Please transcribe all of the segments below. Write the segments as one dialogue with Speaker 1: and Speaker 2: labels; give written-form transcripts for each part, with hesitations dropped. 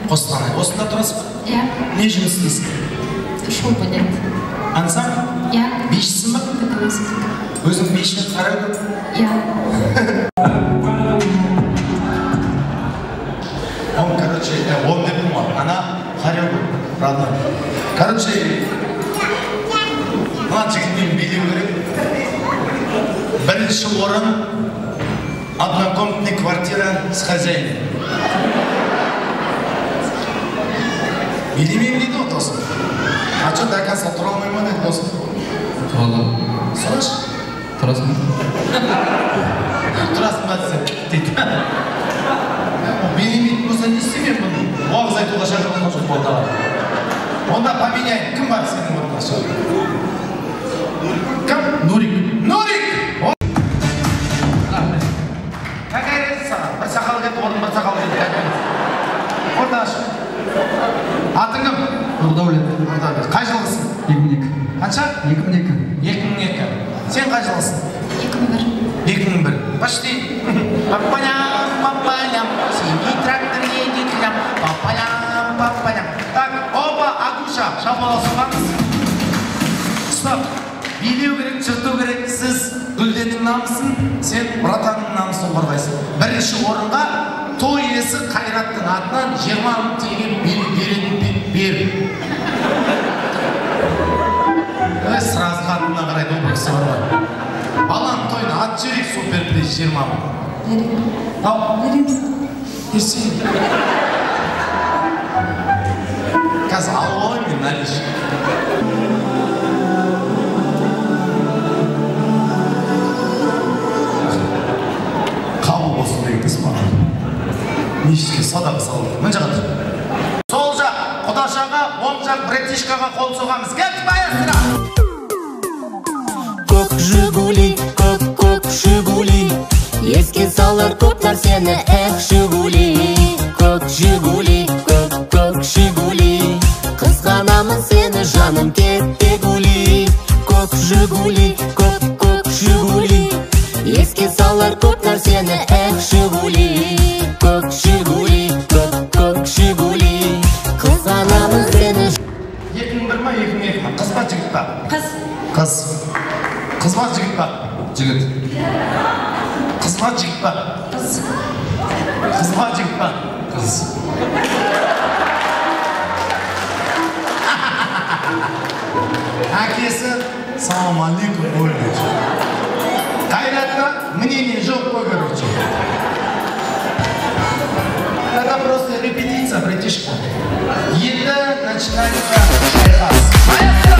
Speaker 1: Қостанай. Осында тұрасың ба?
Speaker 2: Иә.
Speaker 1: Не жұмыс істейсің?
Speaker 2: Шуба нет.
Speaker 1: Ансамбль?
Speaker 2: Иә.
Speaker 1: Бишісің ба? Өзің бишіні қарау көп?
Speaker 2: Иә.
Speaker 1: Он, короче, он депім ғой. Ана қарау көп, родной. Короче, мына жігітпен билеу керек. Бірінші орын однокомнатная квартира с хозяином. Билемеймін дейді ғой досым. А что, до конца тұра алмай ма дейді досым?
Speaker 3: Тұрады.
Speaker 1: Сұрашы?
Speaker 3: Тұрасың ба?
Speaker 1: Тұрасың ба десем дейді. Билемейтін болса не істемеймін бұны? Уағыз айтуға шақырған жоқ болды. Онда поменяйын. Кім бар сенің орнына? Кім? Нурик. Нурик! Какая разница? Бір сақал кетті, орын бір сақал кетті. Орда ашы. Атың кім?
Speaker 3: Нұрдәулет.
Speaker 1: Нұрдәулет. Қай жылғысың?
Speaker 3: 2002.
Speaker 1: Қанша?
Speaker 3: 2002.
Speaker 1: 2002. Сен қай жылғысың?
Speaker 2: 2001.
Speaker 1: 2001. Почти. Папалям, папалям, синий трактор едет лям. Папалям, папалям. Так, опа, Агуша, шапаласыңыз. Стоп. Билеу керек, жырту керек. Сіз Гүлденнің намысын, сен Братанның намысын қорғайсың. Бірінші орынға той иесі Қайраттың атынан 20 мың теңге беретін бер. Сразу қатына қарай добрықсы бар ғой. Баланың тойына ат жіберейік, суперприз 20 мың. Ал,
Speaker 2: Береміз.
Speaker 1: берсейін. Қазір алып алайын мен наличный. Нешке садаға салды. Мін жағады. Сол жақ құдашаға, оң жақ братишкаға қол соғамыз. Кет баясыра!
Speaker 4: Көк Жигули, көк Жигули. Еске салар көп нәрсені, эх Жигули. Көк Жигули, көк Жигули. Қызғанамын сені, жаным кетте гули. Көк Жигули, көк Жигули. Еске салар көп нәрсені, эх Жигули. Көк Жигули, көк Жигули. Қызғанамын сені.
Speaker 1: 2001 ма, 2002 ма? Қыз ба, жігіт ба?
Speaker 2: Қыз.
Speaker 1: Қыз. Қыз ба, жігіт ба?
Speaker 3: Жігіт.
Speaker 1: Қыз ба, жігіт ба?
Speaker 2: Қыз.
Speaker 1: Қыз ба, жігіт ба?
Speaker 3: Қыз.
Speaker 1: Әкесі, салам алейкум, өлмеш. Қайратта мнение жоқ қой, короче. Это просто репетиция, братишка. Енді начинается шайқас. Маэстро!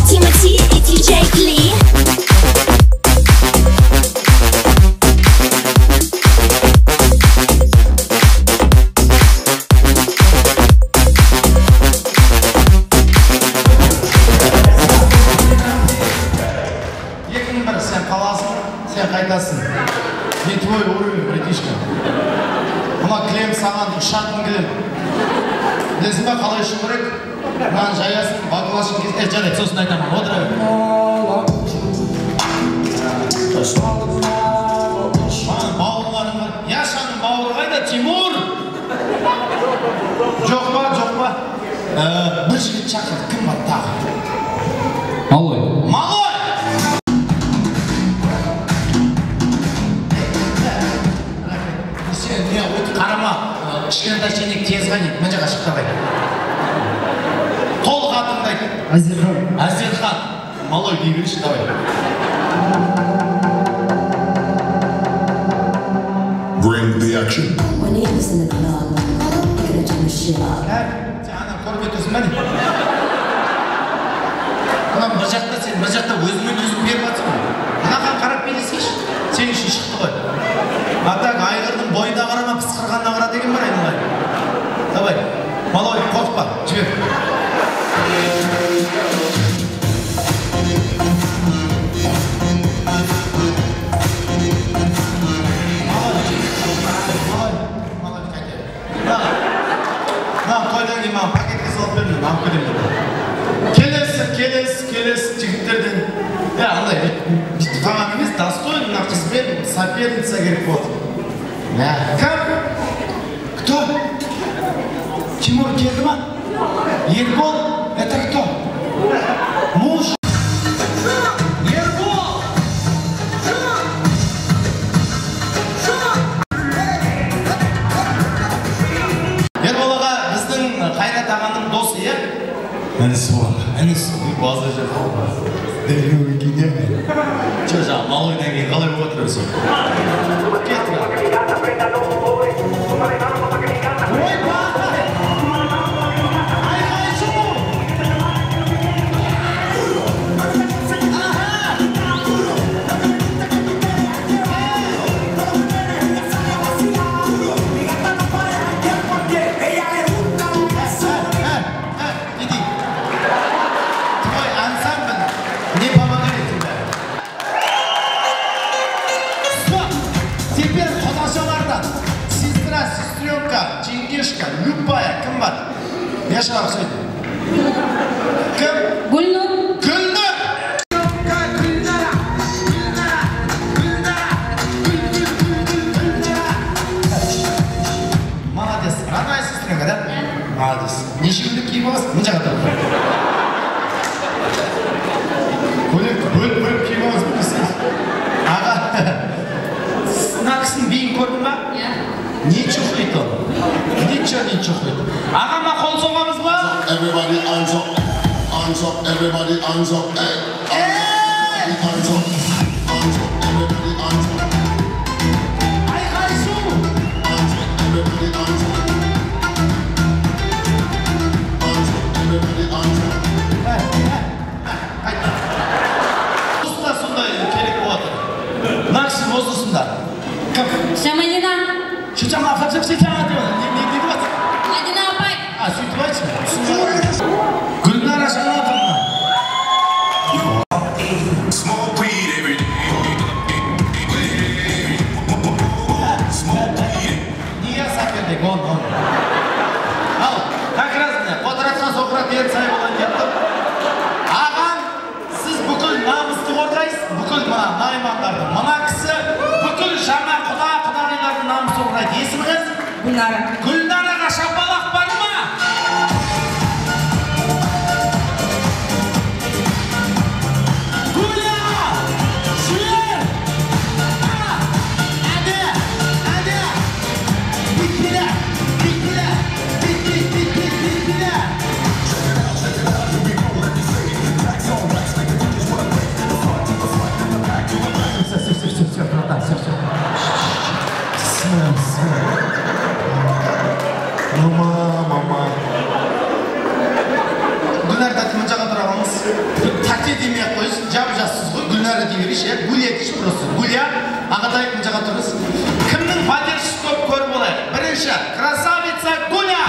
Speaker 5: Тимати и диджей Кли.
Speaker 1: Сен қаласың, сен қайтасың. Не твой уровень, братишка. Мына кілем саған ұшатын кілем. Білесің ба, қалай ұшу керек? Мынаны жаясың, бақылашың кезде, жарайды, сосын айтамын, отыра бер. Бауырларың бар. Яшаның бауыры қайда, Тимур? Жоқ па, жоқ па? Бір жігіт шақырды, кім бар тағы?
Speaker 3: Малой.
Speaker 1: Малой! Не, өті қарама, кішкентай шенек тез қайнек, мына жаққа шықта қайда. Толық атыңды айт.
Speaker 3: Азерхан.
Speaker 1: Азерхан. Малой дейгінші, давай.
Speaker 6: Bring the action.
Speaker 7: When he was in the club, he could have done a shit up.
Speaker 1: Сен ана көріп өтесің бәне? Бұнан бір жақта сен, бір жақта өзімен өзің беріп атсың. Мынаған қарап белесейші, сен үшін шықты ғой. Атак айғырдың бойына қарама, пысқырғанына қара деген бар айналай. Давай, малой, қорқпа, жібер. Маған пакетке салып бермін, алып келемін. Келе соперница керек болды. Кім? Кто? Тимур келді ма? Ербол? Это кто? Муж? Ербол! Ербол аға біздің Қайрат ағаның досы, е? Інісі бол. Інісі. Базы жүр. Дәлеу екен, е? Жаңа, малойдан кейін қалай болып отырсың? Кетті. Ой, базы! Айқай шу! Ченгешка, любая, кім бар? Не шырақ сөйді? Кім?
Speaker 2: Гүлнұр.
Speaker 1: Гүлнұр! Молодец. Родная сестренка, да? Молодец. Неше күндік киіп аласың? Мына жаққа тұрып. Бөліп киіп аласың білесіңіз. Аға, мына кісінің бейін көрдің ба?
Speaker 2: Иә.
Speaker 1: Не чухает он? Ничего не чухает. Ага, мы қол соғамыз ба?
Speaker 6: Everybody hands up, everybody hands up, hey. Hands up, everybody hands up.
Speaker 1: Айқай шу!
Speaker 6: Hands up, everybody hands up. Hands up, everybody hands up.
Speaker 1: Қайта. Ұста сондай керек болады. Максим осысында. Кім?
Speaker 2: Шамадина.
Speaker 1: Шучама, фапсып шучама деп отыр. Не деп отыр?
Speaker 2: Мадина апай.
Speaker 1: Сөйтіп айтшы. Гүлнара Жанатовна.
Speaker 6: Smoke weed every day. Smoke weed.
Speaker 1: Nije saperdik, on. Ал, как раз міне, қотыратқан соқыра беріп сай болған депті. Ағам, сіз бүкіл намысты қорғайсыз, бүкіл наймандарды. Мына кісі бүкіл жаңа құдағилардың намысын қорғайды. Есімі қыз?
Speaker 2: Гүлнара.
Speaker 1: Гүлнараға шапалақ бар ма? Гүля! Жүйер! Әді! Бітпілі! Все, братан, все. Мама. Гүлнар тәтім жаққа тұра қалыңыз. Тәте демей ақ қойыз, жап-жассыз ғой. Гүлнара дей берейші, Гүлия дейші просто. Гүлия, ағатай мына жаққа тұрыңыз. Кімнің пәтершісі көп көріп олайық? Бірінші, красавица Гүля!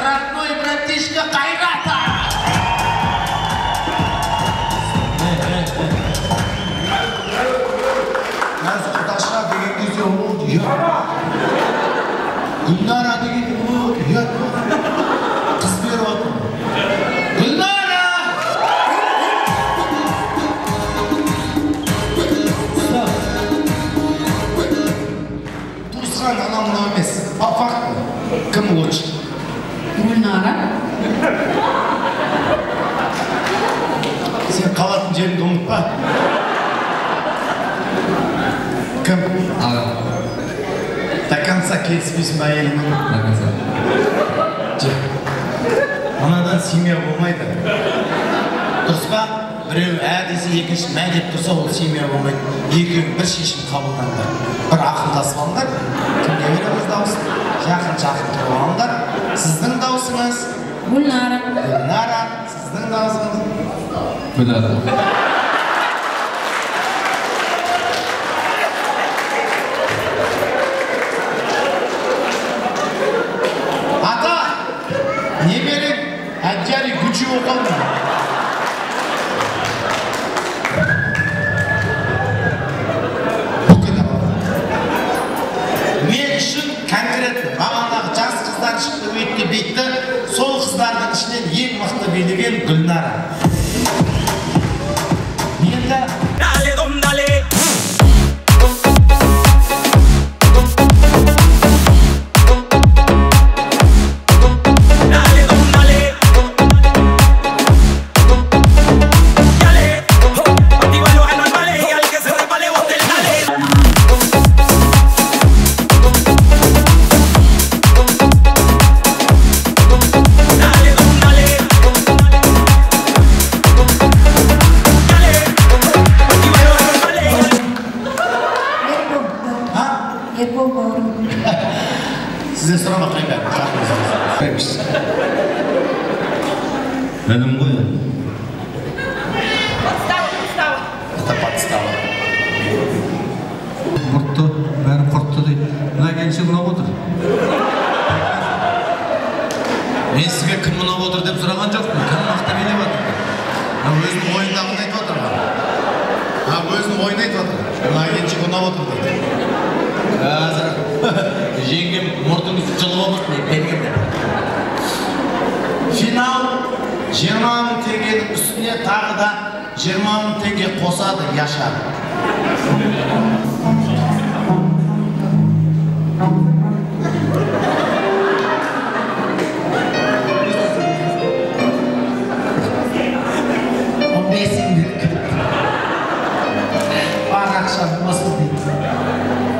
Speaker 1: Родной братишка Қайрата! деген кезде ол Гүлнара деген қыз беріп отыр. Гүлнара! Туысқан анау емес. По факту кім лучше?
Speaker 2: Гүлнара.
Speaker 1: Сен қалатын жеріңді ұмытпа. Кім?
Speaker 3: Аға.
Speaker 1: До конца келіспейсің ба әйеліңмен?
Speaker 3: До конца.
Speaker 1: Жоқ. Анадан семья болмайды. Дұрыс па? Біреу десе екінші мә деп тұрса ол семья болмайды. Екеуің бір шешім қабылдаңдар. Бір ақылдасып алыңдар. Кімге береміз дауысын? Жақын тұрып алыңдар. Сіздің дауысыңыз?
Speaker 2: Гүлнара.
Speaker 1: Гүлнара. Сіздің дауысыңыз?
Speaker 3: Гүлнара.
Speaker 1: Ата! Не берең? Әдjari күчі оқалды. Мен үшін конкрет мағандағы жас қыздар шықты өйтті бейтті, сол қыздардың ішінен ең мықты билеген Гүлнара. Benim bu ya.
Speaker 2: Подстава.
Speaker 1: Это подстава.
Speaker 3: Құртты, бәрі құртты дейді. Мына келіншек ұнап отыр.
Speaker 1: Мен сізге кім ұнап отыр деп сұраған жоқпын. Кім мықты билеп отыр? Өзінің ойындағын айтып отыр ма? Өзінің ойын айтып отыр. Мына келіншек ұнап отыр дейді. Қазір жеңгем мұртыңыз жылып отыр дейді. Бергенде. Финал 20 мың теңгенің үстіне тағы да 20 мың теңге қосады Яша.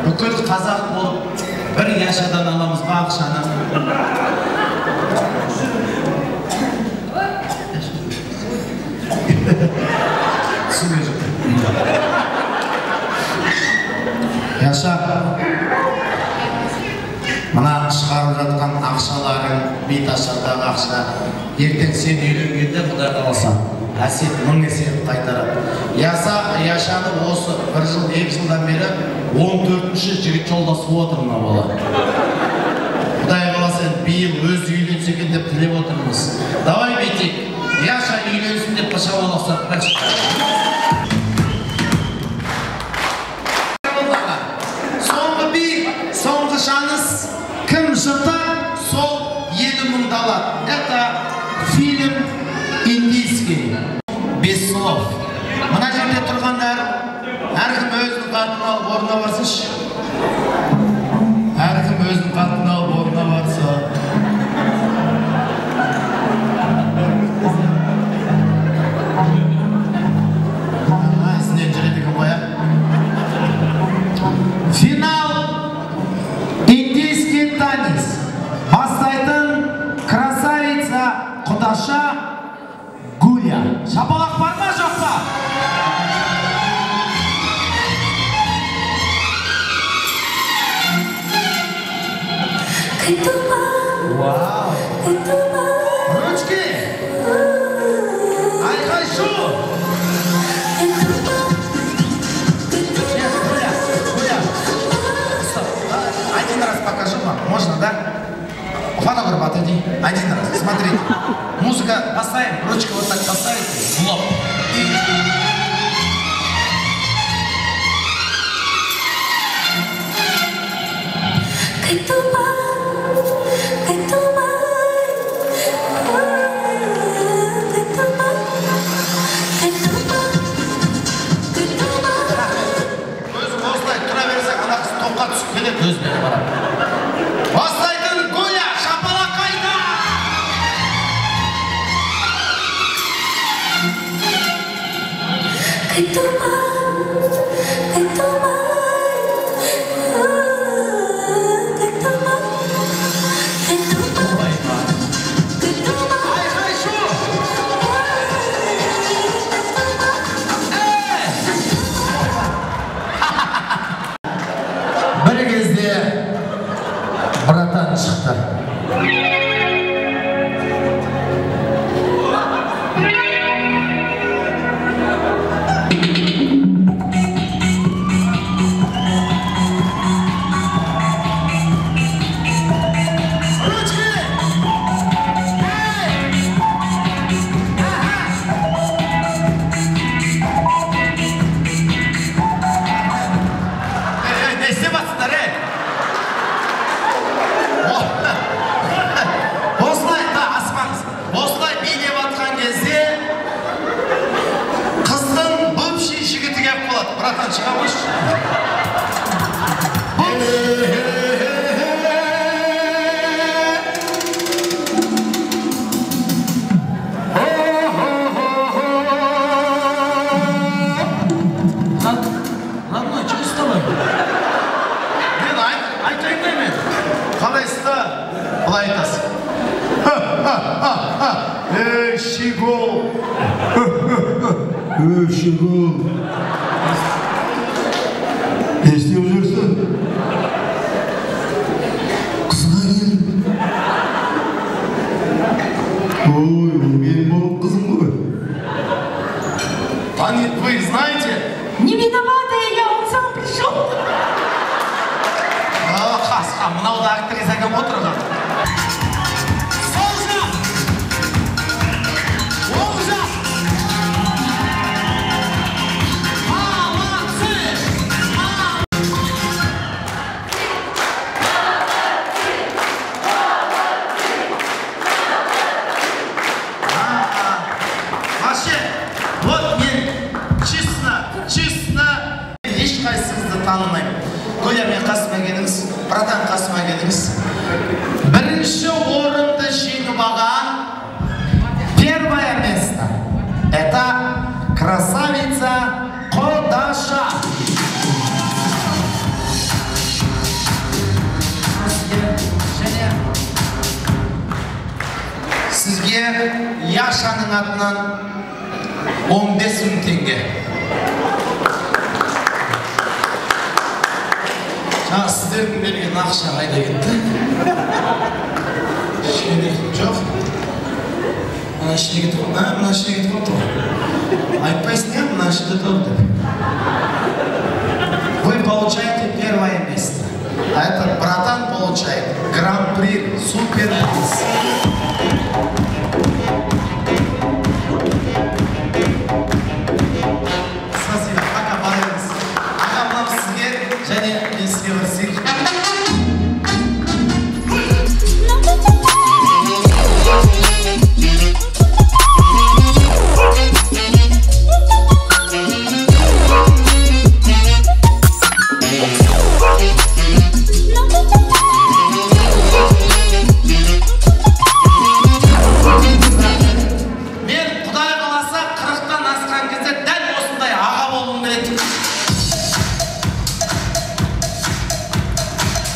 Speaker 1: Бүкіл қазақ болып бір Яшадан аламыз ба ақшаны? Яша, мына шығарып жатқан ақшаларың, беташардағы ақша, ертең сен үйленгенде Құдай қаласа әсет 1000 есе қайтарады. Яшаны осы 1 жыл, 2 жылдан бері 14-ші жігіт жолдасы отыр мына бала. Құдай қаласа биыл өз үйленсе екен деп тілеп отырмыз. Давай бетик, Яша үйленсін деп қашауалақ сатпақшы. Соңғы шаңыз кім жырта, сол 7000 алады. Это фильм индийский. Без слов. Мына жерде тұрғандар әркім өзінің қатын алып орнына барсыншы. Әркім өзінің қатын алып орнына барса. Ізінен жүреді екен қоя. Финал индийский танец. Бастайтын красавица Құдаша Гуля. Шапалақ бар ма жоқ па? Вау! Ручки! Айқай шу! Гуля! Стоп! Один раз покажу вам. Можно, да? Фотограф, отойди. Один раз. Смотрите. Музыка поставим. Ручку вот так поставите. В лоб. Өзі осылай тұра берсек, ана қыз топқа түсіп келеді, өзбері барады. Бастайтын Гуля, шапалақ қайда! Айқай шу! Бір кезде братан шықты. Братан, шыға қойшы. Ладно, что с тобой? Мен айтайын да мен. Қалайсыз да? Былай айтасың. Ей, Шигол! Ей, Шигол! Не істеп жүрсің? Қызға келдім.
Speaker 3: Ой, менің болып қызым ғой.
Speaker 1: Вы знаете?
Speaker 2: Не виноватая, я он сам пришел.
Speaker 1: Қасқа, мынау да актриса кім отырған? Сол жақ! Ол жақ! Молодцы! Вообще, вот мен честно ешқайсыңызды танымаймын. Гүля, мен қасыма келіңіз, братан қасыма келіңіз. Бірінші орынды жеңіп алған первое место. Это красавица Қодаша. Сізге Яшаның атынан 15.000 теңге. Сіздердің берген ақша қайда кетті? Ішіне жоқ. Мына ішіне кетіп қалды. Мына ішіне кетіп қалды. Айтпайсың, мына ішінде тұр деп. Вы получаете первое место. А этот братан получает гран-при суперприз. Спасибо, пока барыңыз. Аға, мынау сізге және мен сізге бір сыйлық. Мен Құдай қаласа 40-тан асқан кезде дәл осындай аға болуым керек.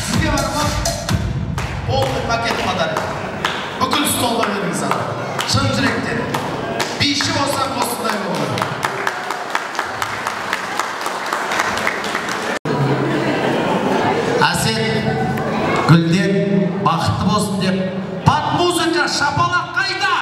Speaker 1: Сізге бар ма? Полный пакет подарок. Бүкіл столға беріңіз ана. Шын жүректен. Биші болсам осындай болар. Әсет, гүлден бақытты болсын деп, под музыка шапалақ қайда?